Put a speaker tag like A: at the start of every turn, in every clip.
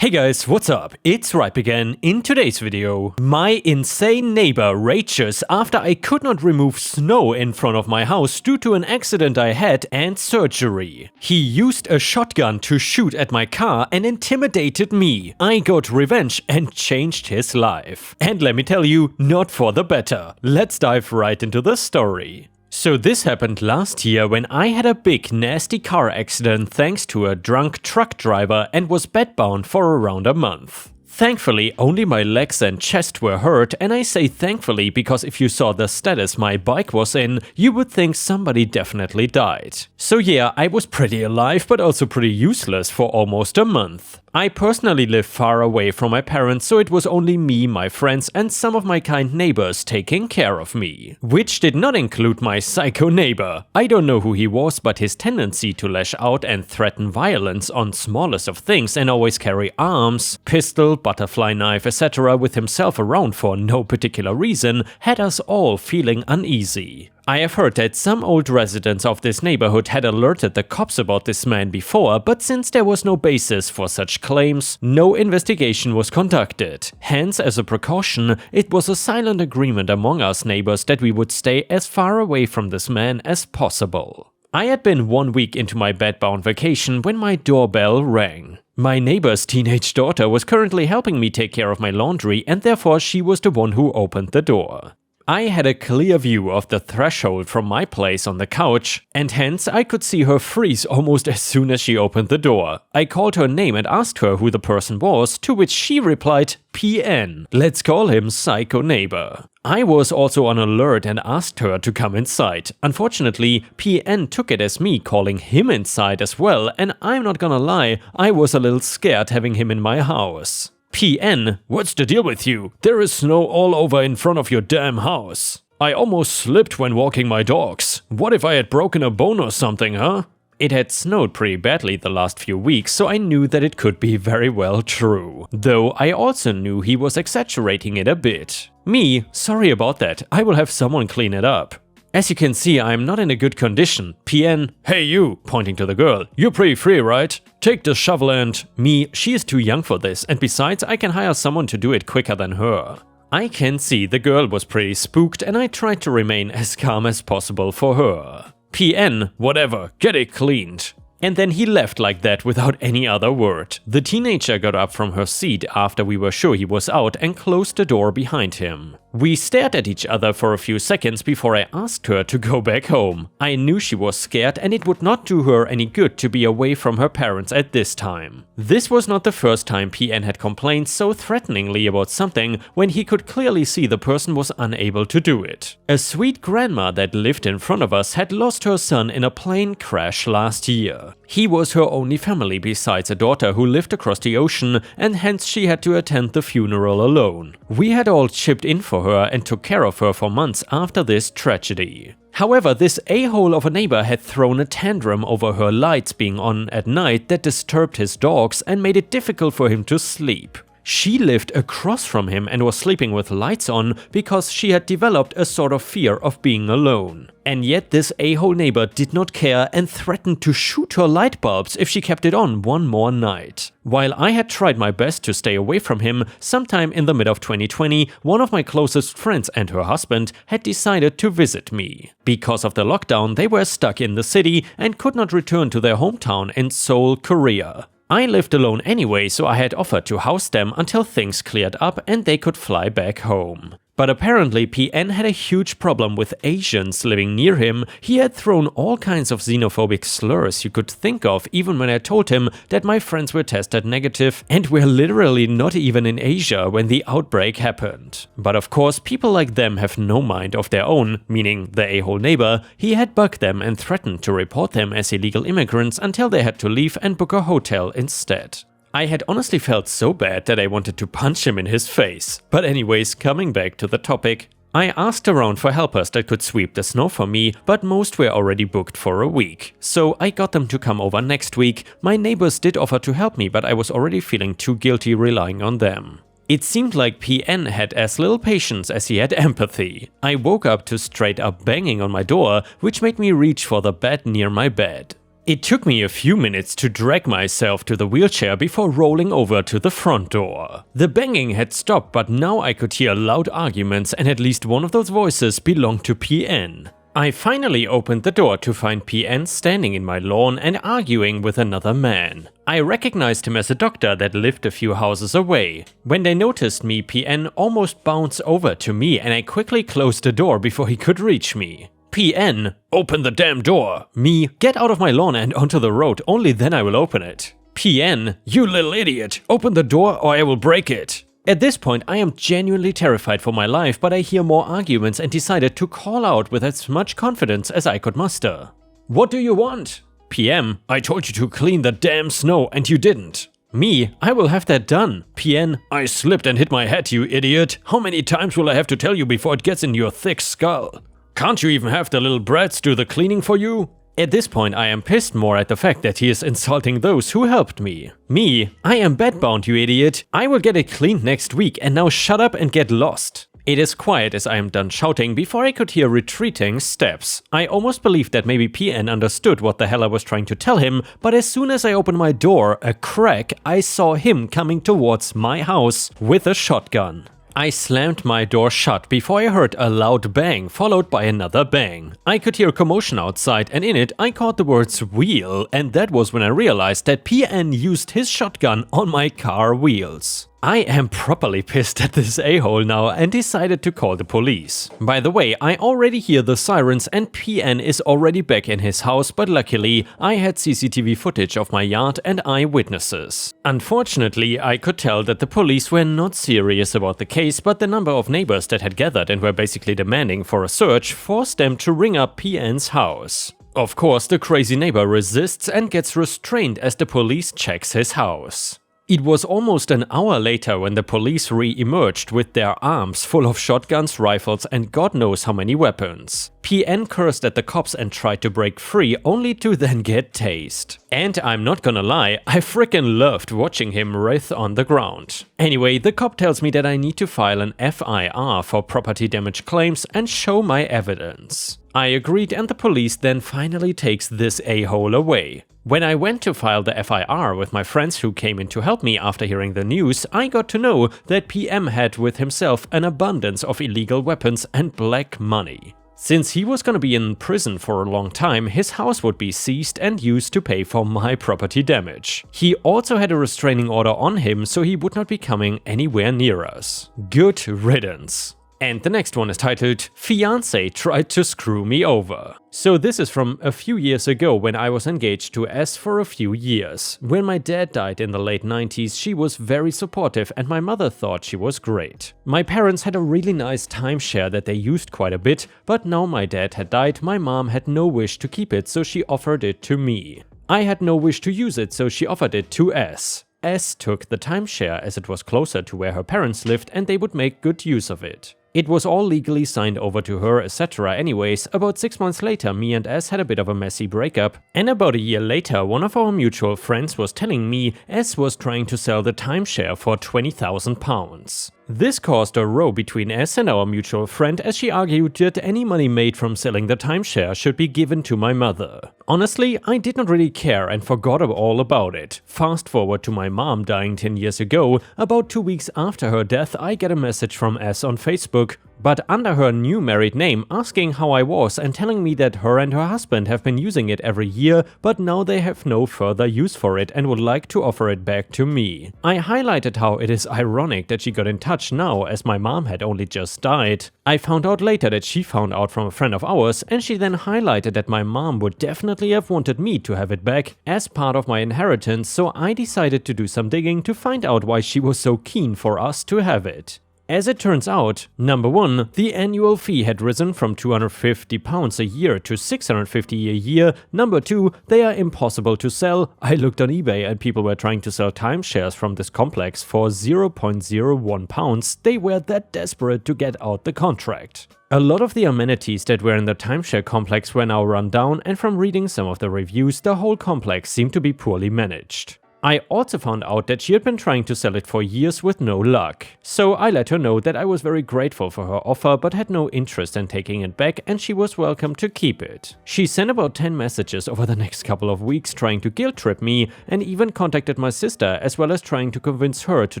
A: Hey guys, what's up? It's Ripe again. In today's video, my insane neighbor rages after I could not remove snow in front of my house due to an accident I had and surgery. He used a shotgun to shoot at my car and intimidated me. I got revenge and changed his life. And let me tell you, not for the better. Let's dive right into the story. So this happened last year when I had a big nasty car accident thanks to a drunk truck driver and was bedbound for around a month. Thankfully, only my legs and chest were hurt, and I say thankfully because if you saw the status my bike was in, you would think somebody definitely died. So yeah, I was pretty alive but also pretty useless for almost a month. I personally live far away from my parents, so it was only me, my friends, and some of my kind neighbors taking care of me. Which did not include my psycho neighbor. I don't know who he was, but his tendency to lash out and threaten violence on smallest of things and always carry arms, pistol, butterfly knife, etc. with himself around for no particular reason had us all feeling uneasy. I have heard that some old residents of this neighborhood had alerted the cops about this man before, but since there was no basis for such claims, no investigation was conducted. Hence, as a precaution, it was a silent agreement among us neighbors that we would stay as far away from this man as possible. I had been 1 week into my bedbound vacation when my doorbell rang. My neighbor's teenage daughter was currently helping me take care of my laundry, and therefore she was the one who opened the door. I had a clear view of the threshold from my place on the couch, and hence I could see her freeze almost as soon as she opened the door. I called her name and asked her who the person was, to which she replied, PN. Let's call him Psycho Neighbor. I was also on alert and asked her to come inside. Unfortunately, PN took it as me calling him inside as well, and I'm not gonna lie, I was a little scared having him in my house. PN, what's the deal with you? There is snow all over in front of your damn house. I almost slipped when walking my dogs. What if I had broken a bone or something, huh? It had snowed pretty badly the last few weeks, so I knew that it could be very well true. Though I also knew he was exaggerating it a bit. Me, sorry about that, I will have someone clean it up. As you can see, I'm not in a good condition. PN, hey you, pointing to the girl, you're pretty free, right? Take the shovel and… Me, she is too young for this, and besides I can hire someone to do it quicker than her. I can see the girl was pretty spooked and I tried to remain as calm as possible for her. PN, whatever, get it cleaned. And then he left like that without any other word. The teenager got up from her seat after we were sure he was out and closed the door behind him. We stared at each other for a few seconds before I asked her to go back home. I knew she was scared and it would not do her any good to be away from her parents at this time. This was not the first time PN had complained so threateningly about something when he could clearly see the person was unable to do it. A sweet grandma that lived in front of us had lost her son in a plane crash last year. He was her only family besides a daughter who lived across the ocean, and hence she had to attend the funeral alone. We had all chipped in for her and took care of her for months after this tragedy. However, this a-hole of a neighbor had thrown a tantrum over her lights being on at night that disturbed his dogs and made it difficult for him to sleep. She lived across from him and was sleeping with lights on because she had developed a sort of fear of being alone. And yet this a-hole neighbor did not care and threatened to shoot her light bulbs if she kept it on one more night. While I had tried my best to stay away from him, sometime in the mid of 2020, one of my closest friends and her husband had decided to visit me. Because of the lockdown, they were stuck in the city and could not return to their hometown in Seoul, Korea. I lived alone anyway, so I had offered to house them until things cleared up and they could fly back home. But apparently PN had a huge problem with Asians living near him. He had thrown all kinds of xenophobic slurs you could think of even when I told him that my friends were tested negative and were literally not even in Asia when the outbreak happened. But of course people like them have no mind of their own, meaning the a-hole neighbor. He had bugged them and threatened to report them as illegal immigrants until they had to leave and book a hotel instead. I had honestly felt so bad that I wanted to punch him in his face. But anyways, coming back to the topic. I asked around for helpers that could sweep the snow for me, but most were already booked for a week. So I got them to come over next week. My neighbors did offer to help me, but I was already feeling too guilty relying on them. It seemed like PN had as little patience as he had empathy. I woke up to straight up banging on my door, which made me reach for the bed near my bed. It took me a few minutes to drag myself to the wheelchair before rolling over to the front door. The banging had stopped, but now I could hear loud arguments and at least one of those voices belonged to PN. I finally opened the door to find PN standing in my lawn and arguing with another man. I recognized him as a doctor that lived a few houses away. When they noticed me, PN almost bounced over to me and I quickly closed the door before he could reach me. PN, open the damn door. Me, get out of my lawn and onto the road, only then I will open it. PN, you little idiot, open the door or I will break it. At this point I am genuinely terrified for my life, but I hear more arguments and decided to call out with as much confidence as I could muster. What do you want? PM, I told you to clean the damn snow and you didn't. Me, I will have that done. PN, I slipped and hit my head, you idiot. How many times will I have to tell you before it gets in your thick skull? Can't you even have the little brats do the cleaning for you? At this point I am pissed more at the fact that he is insulting those who helped me. Me, I am bedbound, you idiot. I will get it cleaned next week and now shut up and get lost. It is quiet as I am done shouting before I could hear retreating steps. I almost believed that maybe PN understood what the hell I was trying to tell him, but as soon as I opened my door, a crack, I saw him coming towards my house with a shotgun. I slammed my door shut before I heard a loud bang followed by another bang. I could hear commotion outside and in it I caught the words wheel, and that was when I realized that PN used his shotgun on my car wheels. I am properly pissed at this a-hole now and decided to call the police. By the way, I already hear the sirens and PN is already back in his house, but luckily I had CCTV footage of my yard and eyewitnesses. Unfortunately, I could tell that the police were not serious about the case, but the number of neighbors that had gathered and were basically demanding for a search forced them to ring up PN's house. Of course, the crazy neighbor resists and gets restrained as the police checks his house. It was almost an hour later when the police re-emerged with their arms full of shotguns, rifles and God knows how many weapons. PN cursed at the cops and tried to break free, only to then get tased. And I'm not gonna lie, I frickin' loved watching him writhe on the ground. Anyway, the cop tells me that I need to file an FIR for property damage claims and show my evidence. I agreed and the police then finally takes this a-hole away. When I went to file the FIR with my friends who came in to help me after hearing the news, I got to know that PM had with himself an abundance of illegal weapons and black money. Since he was gonna be in prison for a long time, his house would be seized and used to pay for my property damage. He also had a restraining order on him, so he would not be coming anywhere near us. Good riddance. And the next one is titled, Fiancé Tried to Screw Me Over. So this is from a few years ago when I was engaged to S for a few years. When my dad died in the late 90s, she was very supportive and my mother thought she was great. My parents had a really nice timeshare that they used quite a bit, but now my dad had died, my mom had no wish to keep it, so she offered it to me. I had no wish to use it, so she offered it to S. S took the timeshare as it was closer to where her parents lived and they would make good use of it. It was all legally signed over to her, etc. Anyways, about 6 months later, me and S had a bit of a messy breakup, and about a year later, one of our mutual friends was telling me S was trying to sell the timeshare for £20,000. This caused a row between S and our mutual friend as she argued that any money made from selling the timeshare should be given to my mother. Honestly, I did not really care and forgot all about it. Fast forward to my mom dying 10 years ago, about 2 weeks after her death I get a message from S on Facebook, but under her new married name, asking how I was and telling me that her and her husband have been using it every year, but now they have no further use for it and would like to offer it back to me. I highlighted how it is ironic that she got in touch now as my mom had only just died. I found out later that she found out from a friend of ours, and she then highlighted that my mom would definitely have wanted me to have it back as part of my inheritance, so I decided to do some digging to find out why she was so keen for us to have it. As it turns out, number 1, the annual fee had risen from £250 a year to £650 a year. Number 2, they are impossible to sell. I looked on eBay and people were trying to sell timeshares from this complex for £0.01. They were that desperate to get out the contract. A lot of the amenities that were in the timeshare complex were now run down, and from reading some of the reviews, the whole complex seemed to be poorly managed. I also found out that she had been trying to sell it for years with no luck. So I let her know that I was very grateful for her offer but had no interest in taking it back and she was welcome to keep it. She sent about 10 messages over the next couple of weeks trying to guilt trip me and even contacted my sister as well as trying to convince her to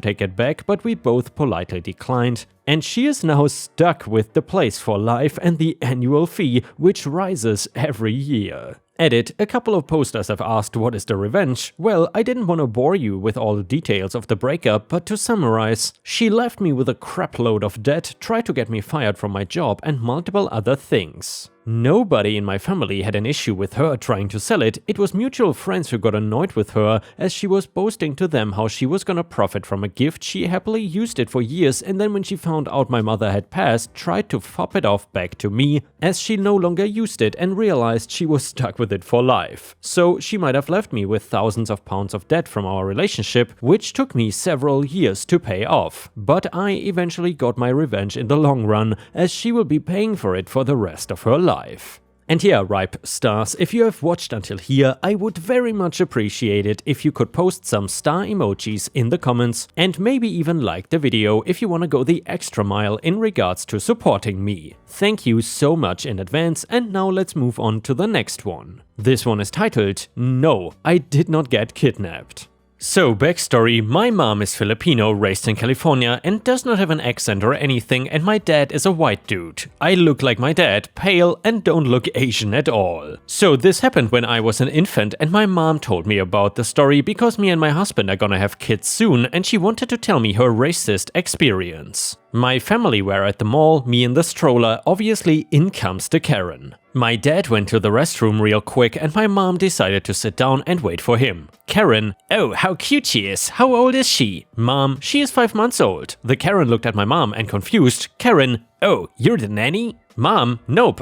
A: take it back, but we both politely declined. And she is now stuck with the place for life and the annual fee, which rises every year. Edit, a couple of posters have asked what is the revenge. Well, I didn't want to bore you with all the details of the breakup, but to summarize, she left me with a crapload of debt, tried to get me fired from my job and multiple other things. Nobody in my family had an issue with her trying to sell it. It was mutual friends who got annoyed with her as she was boasting to them how she was gonna profit from a gift. She happily used it for years and then when she found out my mother had passed, tried to fop it off back to me as she no longer used it and realized she was stuck with it for life. So she might have left me with thousands of pounds of debt from our relationship, which took me several years to pay off. But I eventually got my revenge in the long run as she will be paying for it for the rest of her life. And yeah, ripe stars, if you have watched until here, I would very much appreciate it if you could post some star emojis in the comments and maybe even like the video if you want to go the extra mile in regards to supporting me. Thank you so much in advance, and now let's move on to the next one. This one is titled, "No, I did not get kidnapped." So, backstory, my mom is Filipino, raised in California and does not have an accent or anything, and my dad is a white dude. I look like my dad, pale and don't look Asian at all. So this happened when I was an infant and my mom told me about the story because me and my husband are gonna have kids soon and she wanted to tell me her racist experience. My family were at the mall, me in the stroller, obviously in comes the Karen. My dad went to the restroom real quick and my mom decided to sit down and wait for him. Karen, "Oh, how cute she is. How old is she?" Mom, "She is 5 months old." The Karen looked at my mom and confused. Karen, "Oh, you're the nanny?" Mom, "Nope,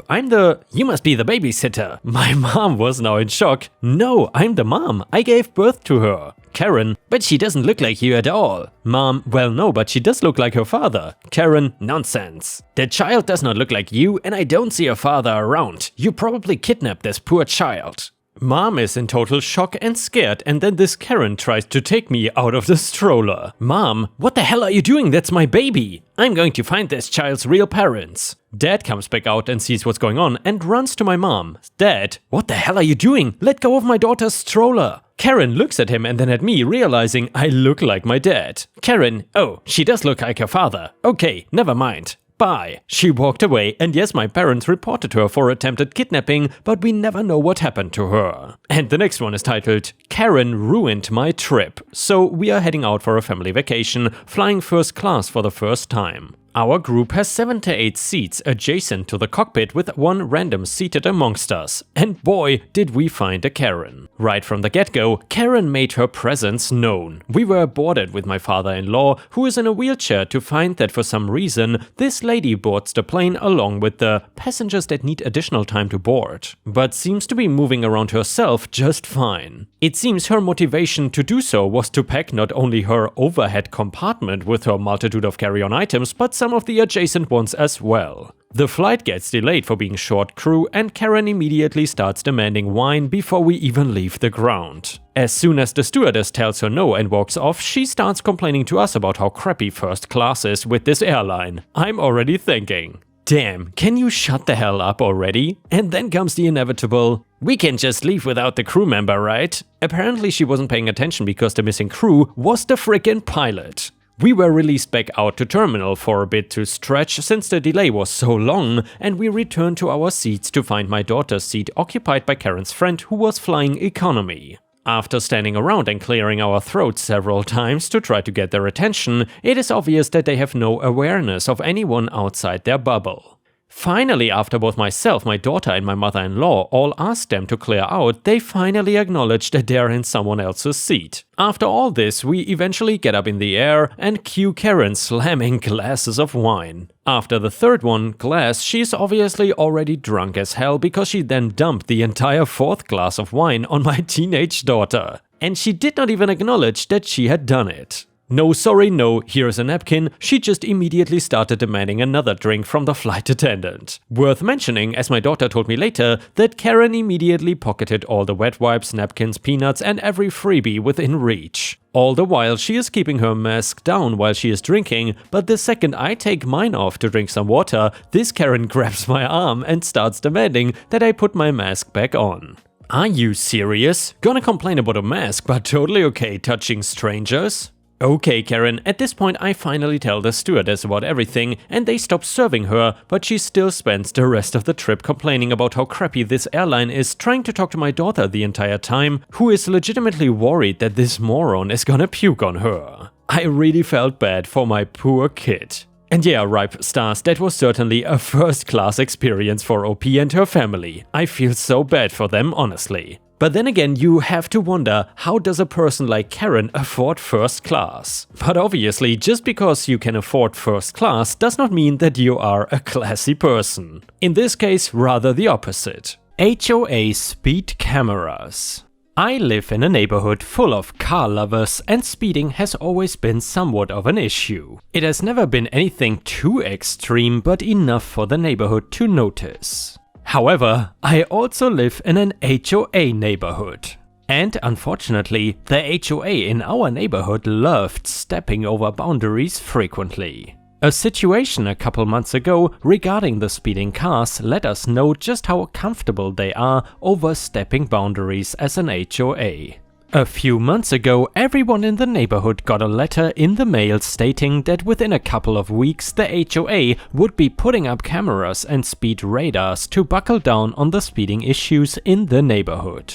A: you must be the babysitter." My mom was now in shock. "No, I'm the mom. I gave birth to her." Karen, "But she doesn't look like you at all." Mom, "Well, no, but she does look like her father." Karen, "Nonsense. The child does not look like you and I don't see her father around. You probably kidnapped this poor child." Mom is in total shock and scared, and then this Karen tries to take me out of the stroller. Mom, "What the hell are you doing? That's my baby. I'm going to find this child's real parents." Dad comes back out and sees what's going on and runs to my mom. "Dad, what the hell are you doing? Let go of my daughter's stroller." Karen looks at him and then at me, realizing I look like my dad. Karen, "Oh, she does look like her father. Okay, never mind. Bye." She walked away, and yes, my parents reported her for attempted kidnapping, but we never know what happened to her. And the next one is titled, "Karen ruined my trip." So we are heading out for a family vacation, flying first class for the first time. Our group has 7 to 8 seats adjacent to the cockpit with one random seated amongst us. And boy, did we find a Karen. Right from the get-go, Karen made her presence known. We were boarded with my father-in-law, who is in a wheelchair, to find that for some reason, this lady boards the plane along with the passengers that need additional time to board, but seems to be moving around herself just fine. It seems her motivation to do so was to pack not only her overhead compartment with her multitude of carry-on items, but some of the adjacent ones as well. The flight gets delayed for being short crew and Karen immediately starts demanding wine before we even leave the ground. As soon as the stewardess tells her no and walks off, she starts complaining to us about how crappy first class is with this airline. I'm already thinking, damn, can you shut the hell up already? And then comes the inevitable, "We can just leave without the crew member, right?" Apparently she wasn't paying attention because the missing crew was the frickin' pilot. We were released back out to terminal for a bit to stretch since the delay was so long, and we returned to our seats to find my daughter's seat occupied by Karen's friend who was flying economy. After standing around and clearing our throats several times to try to get their attention, it is obvious that they have no awareness of anyone outside their bubble. Finally, after both myself, my daughter and my mother-in-law all asked them to clear out, they finally acknowledge that they're in someone else's seat. After all this, we eventually get up in the air and cue Karen slamming glasses of wine. After the third one, glass, she's obviously already drunk as hell because she then dumped the entire 4th glass of wine on my teenage daughter. And she did not even acknowledge that she had done it. No, sorry, no, here's a napkin. She just immediately started demanding another drink from the flight attendant. Worth mentioning, as my daughter told me later, that Karen immediately pocketed all the wet wipes, napkins, peanuts, and every freebie within reach. All the while she is keeping her mask down while she is drinking, but the second I take mine off to drink some water, this Karen grabs my arm and starts demanding that I put my mask back on. Are you serious? Gonna complain about a mask, but totally okay touching strangers? Okay, Karen, at this point I finally tell the stewardess about everything and they stop serving her, but she still spends the rest of the trip complaining about how crappy this airline is, trying to talk to my daughter the entire time, who is legitimately worried that this moron is gonna puke on her. I really felt bad for my poor kid. And yeah, Ripe Stars, that was certainly a first-class experience for OP and her family. I feel so bad for them, honestly. But then again, you have to wonder, how does a person like Karen afford first class? But obviously, just because you can afford first class does not mean that you are a classy person. In this case, rather the opposite. HOA speed cameras. I live in a neighborhood full of car lovers and speeding has always been somewhat of an issue. It has never been anything too extreme, but enough for the neighborhood to notice. However, I also live in an HOA neighborhood. And unfortunately, the HOA in our neighborhood loved stepping over boundaries frequently. A situation a couple months ago regarding the speeding cars let us know just how comfortable they are overstepping boundaries as an HOA. A few months ago, everyone in the neighborhood got a letter in the mail stating that within a couple of weeks the HOA would be putting up cameras and speed radars to buckle down on the speeding issues in the neighborhood.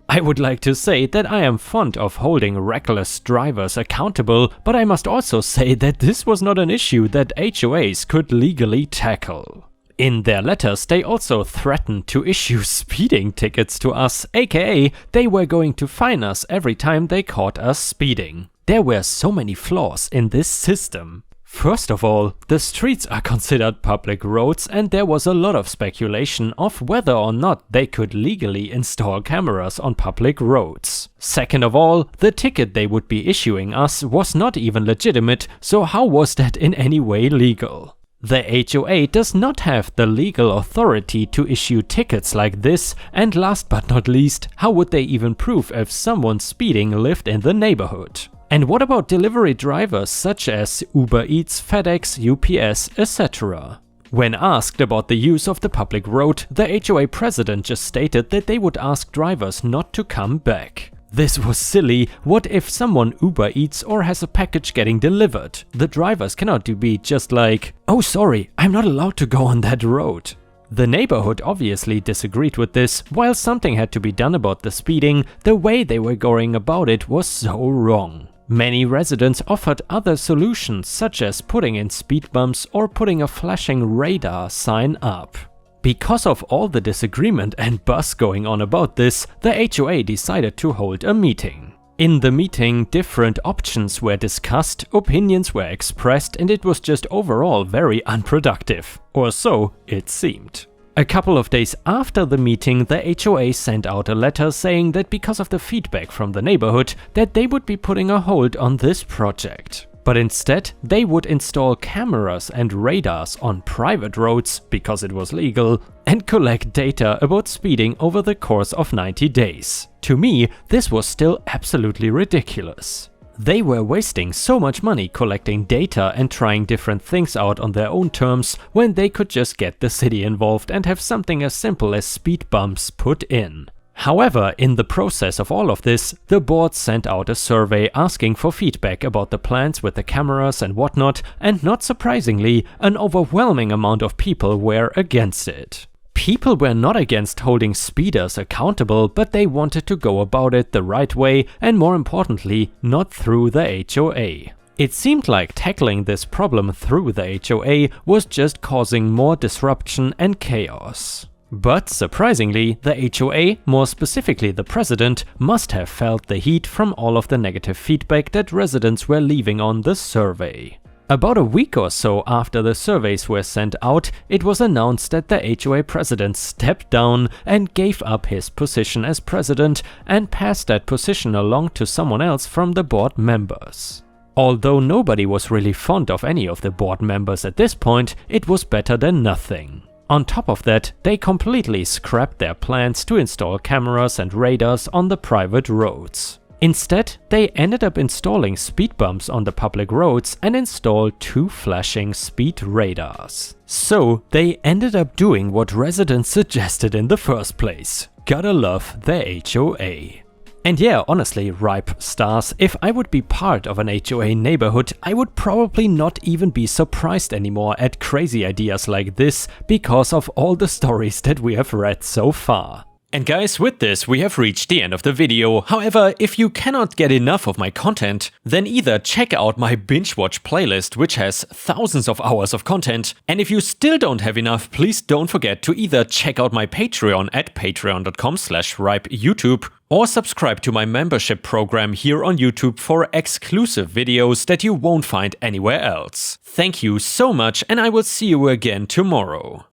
A: I would like to say that I am fond of holding reckless drivers accountable, but I must also say that this was not an issue that HOAs could legally tackle. In their letters, they also threatened to issue speeding tickets to us, aka they were going to fine us every time they caught us speeding. There were so many flaws in this system. First of all, the streets are considered public roads and there was a lot of speculation of whether or not they could legally install cameras on public roads. Second of all, the ticket they would be issuing us was not even legitimate, so how was that in any way legal? The HOA does not have the legal authority to issue tickets like this, and last but not least, how would they even prove if someone speeding lived in the neighborhood? And what about delivery drivers such as Uber Eats, FedEx, UPS, etc.? When asked about the use of the public road, the HOA president just stated that they would ask drivers not to come back. This was silly. What if someone Uber Eats or has a package getting delivered? The drivers cannot be just like, oh sorry, I'm not allowed to go on that road. The neighborhood obviously disagreed with this. While something had to be done about the speeding, the way they were going about it was so wrong. Many residents offered other solutions, such as putting in speed bumps or putting a flashing radar sign up. Because of all the disagreement and buzz going on about this, the HOA decided to hold a meeting. In the meeting, different options were discussed, opinions were expressed, and it was just overall very unproductive. Or so it seemed. A couple of days after the meeting, the HOA sent out a letter saying that because of the feedback from the neighborhood, that they would be putting a hold on this project. But instead, they would install cameras and radars on private roads, because it was legal, and collect data about speeding over the course of 90 days. To me, this was still absolutely ridiculous. They were wasting so much money collecting data and trying different things out on their own terms when they could just get the city involved and have something as simple as speed bumps put in. However, in the process of all of this, the board sent out a survey asking for feedback about the plans with the cameras and whatnot, and not surprisingly, an overwhelming amount of people were against it. People were not against holding speeders accountable, but they wanted to go about it the right way and, more importantly, not through the HOA. It seemed like tackling this problem through the HOA was just causing more disruption and chaos. But surprisingly, the HOA, more specifically the president, must have felt the heat from all of the negative feedback that residents were leaving on the survey. About a week or so after the surveys were sent out, it was announced that the HOA president stepped down and gave up his position as president and passed that position along to someone else from the board members. Although nobody was really fond of any of the board members at this point, it was better than nothing. On top of that, they completely scrapped their plans to install cameras and radars on the private roads. Instead, they ended up installing speed bumps on the public roads and installed 2 flashing speed radars. So they ended up doing what residents suggested in the first place. Gotta love the HOA. And yeah, honestly, ripe stars, if I would be part of an HOA neighborhood, I would probably not even be surprised anymore at crazy ideas like this because of all the stories that we have read so far. And guys, with this we have reached the end of the video. However, if you cannot get enough of my content, then either check out my binge watch playlist, which has thousands of hours of content, and if you still don't have enough, please don't forget to either check out my Patreon at patreon.com/ripeyoutube or subscribe to my membership program here on YouTube for exclusive videos that you won't find anywhere else. Thank you so much, and I will see you again tomorrow.